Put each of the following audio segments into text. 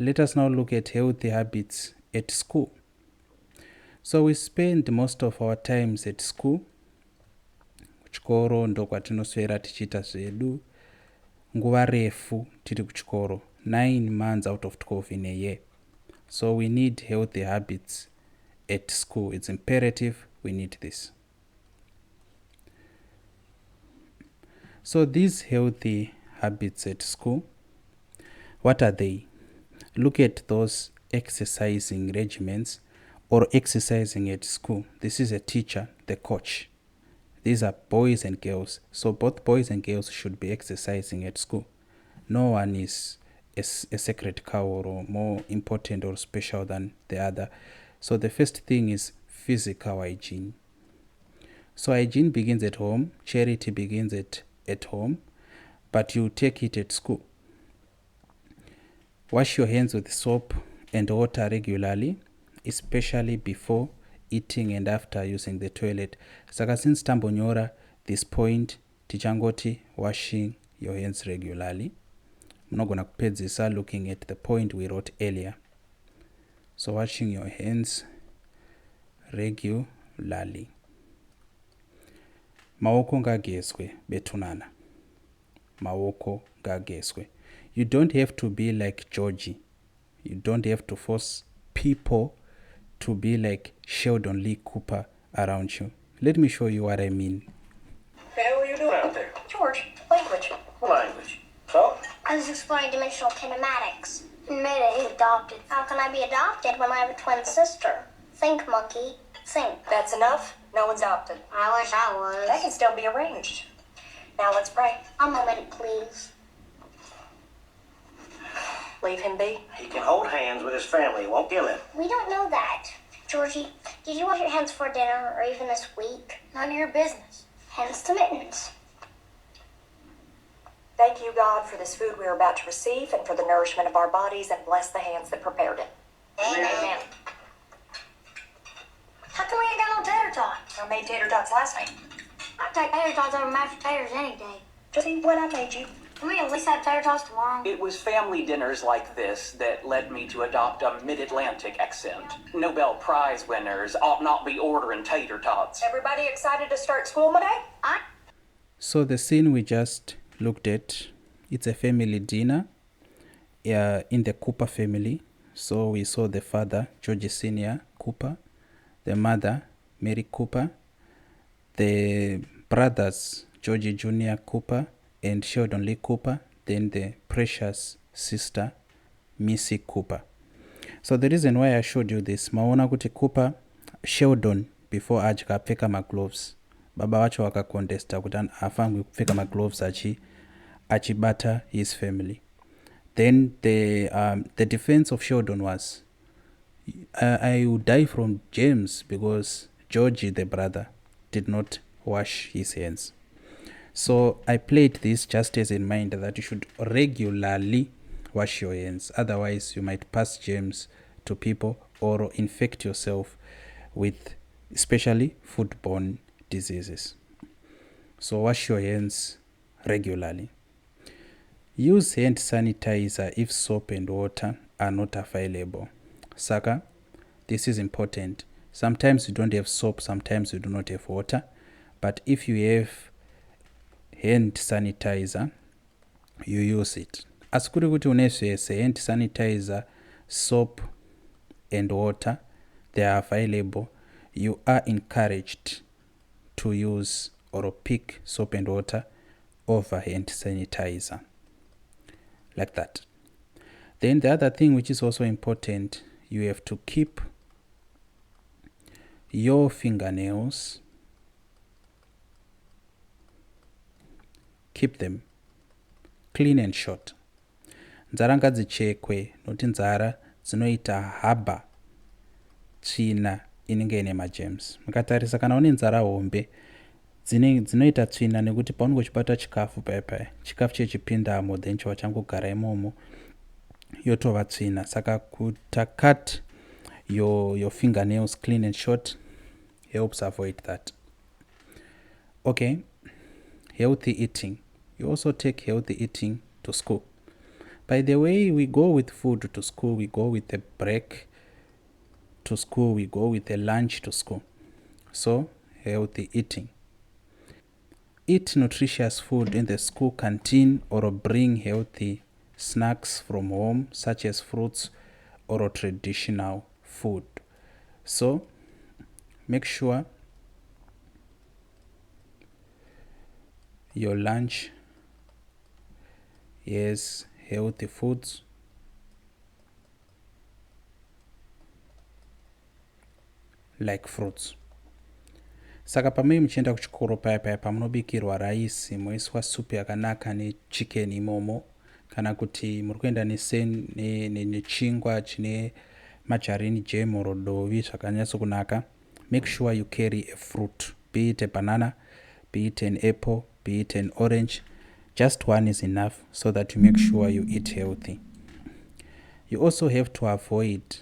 Let us now look at healthy habits at school. So we spend most of our times at school. Kuchikoro ndo kwatinoswera tichiita zvedu nguva refu tiri kuchikoro, 9 months out of 12 in a year. So we need healthy habits at school. It's imperative we need this. So these healthy habits at school, what are they? Look at those exercising regimens or exercising at school. This is a teacher, the coach. These are boys and girls. So both boys and girls should be exercising at school. No one is a sacred cow or more important or special than the other. So the first thing is physical hygiene. So hygiene begins at home. Charity begins at home, but you take it at school. Wash your hands with soap and water regularly, especially before eating and after using the toilet. Saka since tambonyora this point, tichangoti washing your hands regularly. I'm not going to kupedzisa looking at the point we wrote earlier. So washing your hands regularly. Maoko ngagezwe betunana. Maoko ngagezwe. You don't have to be like Georgie. You don't have to force people to be like Sheldon Lee Cooper around you. Let me show you what I mean. What the hell are you doing out there? George, language. What language? So? I was exploring dimensional kinematics. And made it adopted. How can I be adopted when I have a twin sister? Think, monkey. Think. That's enough. No one's adopted. I wish I was. That can still be arranged. Now let's pray. A moment, please. Leave him be. He can hold hands with his family. It won't kill him. We don't know that. Georgie, did you wash your hands for dinner or even this week? None of your business. Hence the mittens. Thank you, God, for this food we are about to receive and for the nourishment of our bodies, and bless the hands that prepared it. Amen. How come we ain't got no tater tots? I made tater tots last night. I'd take tater tots over mashed potatoes any day. Just see what I made you. Can we at least have tater tots tomorrow? It was family dinners like this that led me to adopt a mid-Atlantic accent. Nobel Prize winners ought not be ordering tater tots. Everybody excited to start school today? So the scene we just looked at, it's a family dinner in the Cooper family. So we saw the father, George Sr. Cooper, the mother, Mary Cooper, the brothers, George Jr. Cooper and Sheldon Lee Cooper, then the precious sister, Missy Cooper. So the reason why I showed you this, maona kuti Cooper, Sheldon, before ajika pfeka magloves, baba wacho wakakontesta kuti afangwe kupfeka magloves achibata his family. Then the defense of Sheldon was, I would die from James because Georgie, the brother, did not wash his hands. So I played this just as in mind that you should regularly wash your hands. Otherwise, you might pass germs to people or infect yourself with especially foodborne diseases. So wash your hands regularly. Use hand sanitizer if soap and water are not available. Saka, this is important. Sometimes you don't have soap, sometimes you do not have water. But if you have hand sanitizer, you use it. Asikuri kuti unesvese hand sanitizer, soap and water, they are available. You are encouraged to use or pick soap and water over hand sanitizer. Like that. Then the other thing which is also important, you have to keep your fingernails, keep them clean and short. Nzara ngadzichekwe, noti nzara dzinoita haba tsvina inenge ine magems. Mukatarisa kana une nzara hombe dzinoita tsvina nekuti paunongochibata chikafu paya chikafu chechipindamo then chiwa changogara imomo yotova tsvina. Saka cut your fingernails clean and short helps avoid that. Okay, healthy eating. You also take healthy eating to school. By the way, we go with food to school, we go with a break to school, we go with a lunch to school. So, healthy eating. Eat nutritious food in the school canteen or bring healthy snacks from home, such as fruits or traditional food. So, make sure your lunch has healthy foods like fruits. Saka pamwe muchienda kuchikoro paya pamunobikirwa raisi, moiswa supu yakanaka nechicken imomo, kana kuti muri kuenda nechingwa chine margarine jam or dovi zvakanyatsokunaka, make sure you carry a fruit, be it a banana, be it an apple, be it an orange. Just one is enough so that you make sure you eat healthy. You also have to avoid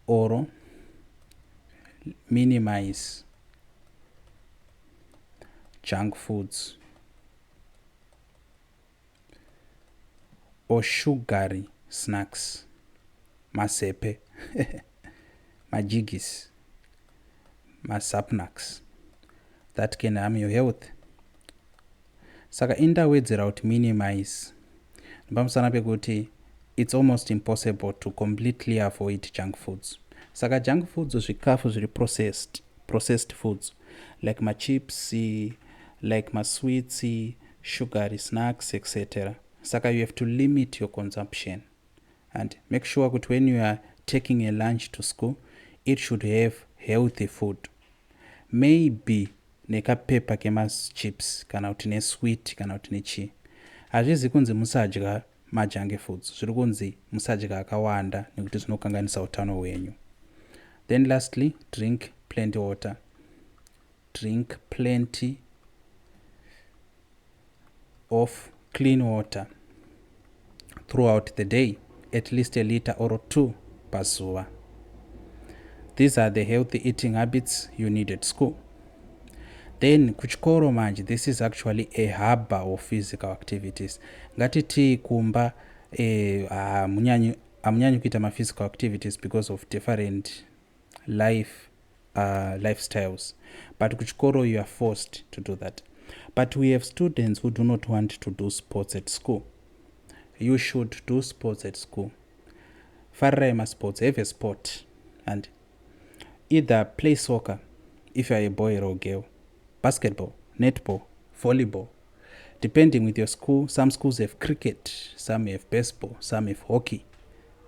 or minimize junk foods or sugary snacks, masepe, majigis, masapnaks, that can harm your health. Saka indawedzera kuti minimize, pamusana pekuti it's almost impossible to completely avoid junk foods. Saka junk foods zvikafu zviri processed foods like chips, like sweets, sugary snacks, etc. Saka you have to limit your consumption and make sure that when you are taking a lunch to school, it should have healthy food. Maybe nekapepa chips kana kuti nesweet kana kuti nechi. Hazvizi kunzi musadya majunk foods, zviri kunzi musadya akawanda nekuti zvinokanganisa utano hwenyu. Then lastly, drink plenty water. Drink plenty of clean water throughout the day, at least a liter or 2 per zuva. These are the healthy eating habits you need at school. Then kuchikoro manje, this is actually a hub of physical activities. Ngatiti kumba amunyanyu kuita ma physical activities because of different lifestyles, but kuchikoro you are forced to do that. But we have students who do not want to do sports at school. You should do sports at school. Farema sports, have a sport and either play soccer if you are a boy or a girl, basketball, netball, volleyball, depending with your school. Some schools have cricket, some have baseball, some have hockey.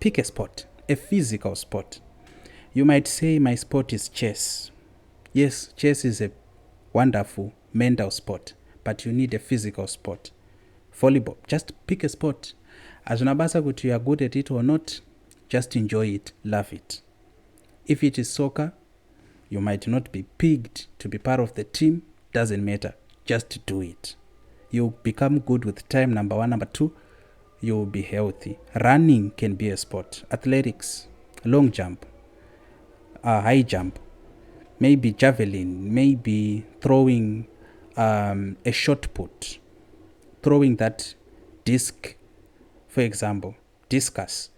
Pick a sport, a physical sport. You might say my sport is chess. Yes, chess is a wonderful mental sport, but you need a physical sport. Volleyball, just pick a sport. Azunabasa kuti you are good at it or not, just enjoy it, love it. If it is soccer, you might not be picked to be part of the team, doesn't matter, just do it. You become good with time, number 1. Number 2, you will be healthy. Running can be a sport. Athletics, long jump, high jump, maybe javelin, maybe throwing a shot put, throwing that disc, for example, discus.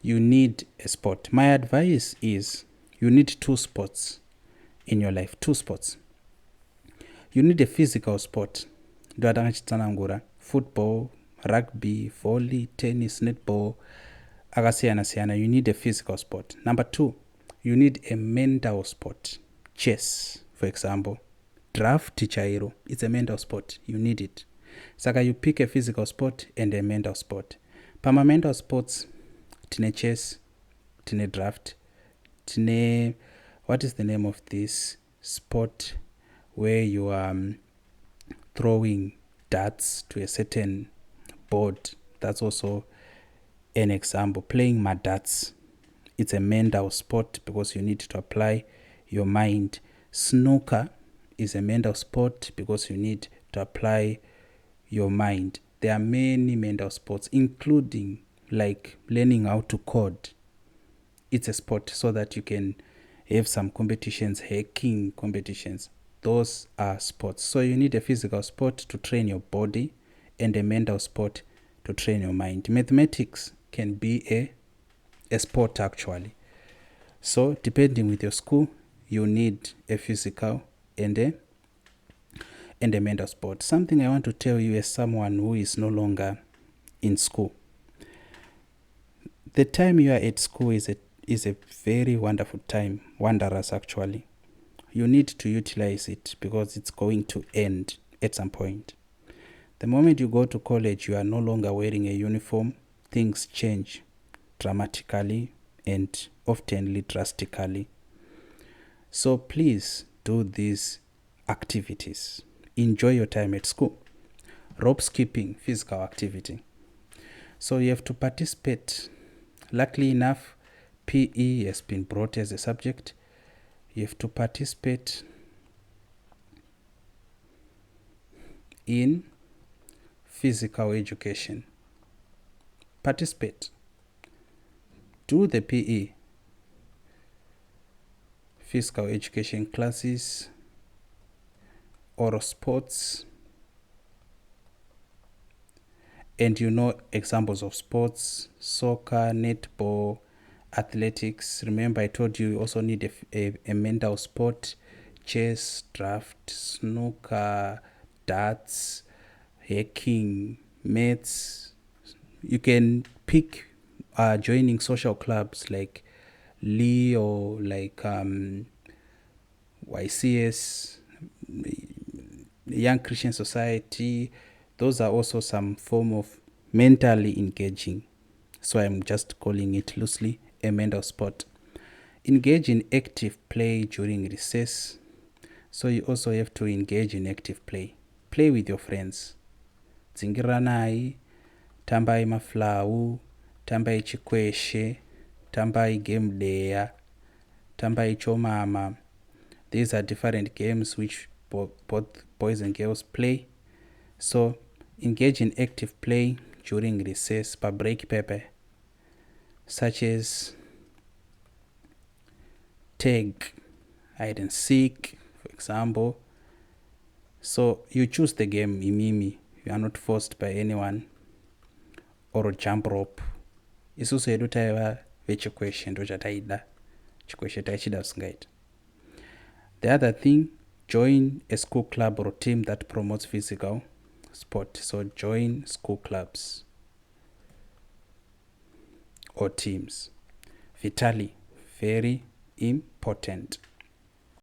You need a sport. My advice is you need 2 sports in your life, 2 sports. You need a physical sport. Football, rugby, volley, tennis, netball, akasiyana. You need a physical sport. Number 2, you need a mental sport. Chess, for example. Draft chairo, it's a mental sport. You need it. Saka you pick a physical sport and a mental sport. Pama mental sports, tine chess, tine draft, tine, what is the name of this sport where you are throwing darts to a certain board? That's also an example. Playing darts, it's a mental sport because you need to apply your mind. Snooker is a mental sport because you need to apply your mind. There are many mental sports, including like learning how to code. It's a sport so that you can have some competitions, hacking competitions. Those are sports. So you need a physical sport to train your body and a mental sport to train your mind. Mathematics can be a sport actually. So depending with your school, you need a physical and a mental sport. Something I want to tell you as someone who is no longer in school. The time you are at school is a very wonderful time, wondrous actually. You need to utilize it because it's going to end at some point. The moment you go to college, you are no longer wearing a uniform. Things change dramatically and oftenly drastically. So please do these activities. Enjoy your time at school. Rope skipping, physical activity. So you have to participate. Luckily enough, PE has been brought as a subject. You have to participate in physical education. Participate. Do the PE, physical education classes, or sports. And you know examples of sports: soccer, netball, athletics. Remember I told you also need a mental sport: chess, draft, snooker, darts, hacking, maths. You can pick joining social clubs like Lee or like YCS, Young Christian Society. Those are also some form of mentally engaging. So I'm just calling it loosely a mental sport. Engage in active play during recess. So you also have to engage in active play. Play with your friends. Dzingiranai, tambai maflau, tambai chikweshe, tambai game day, tambai chomama. These are different games which both boys and girls play. So engage in active play during recess per break paper, such as tag, hide and seek, for example. So you choose the game imimi. You are not forced by anyone. Or jump rope. Isusu edu taiva vechikweshe ndo chataida. Chikweshe taichida usingaita. The other thing, join a school club or team that promotes physical sport. So join school clubs or teams. Vitally, very important.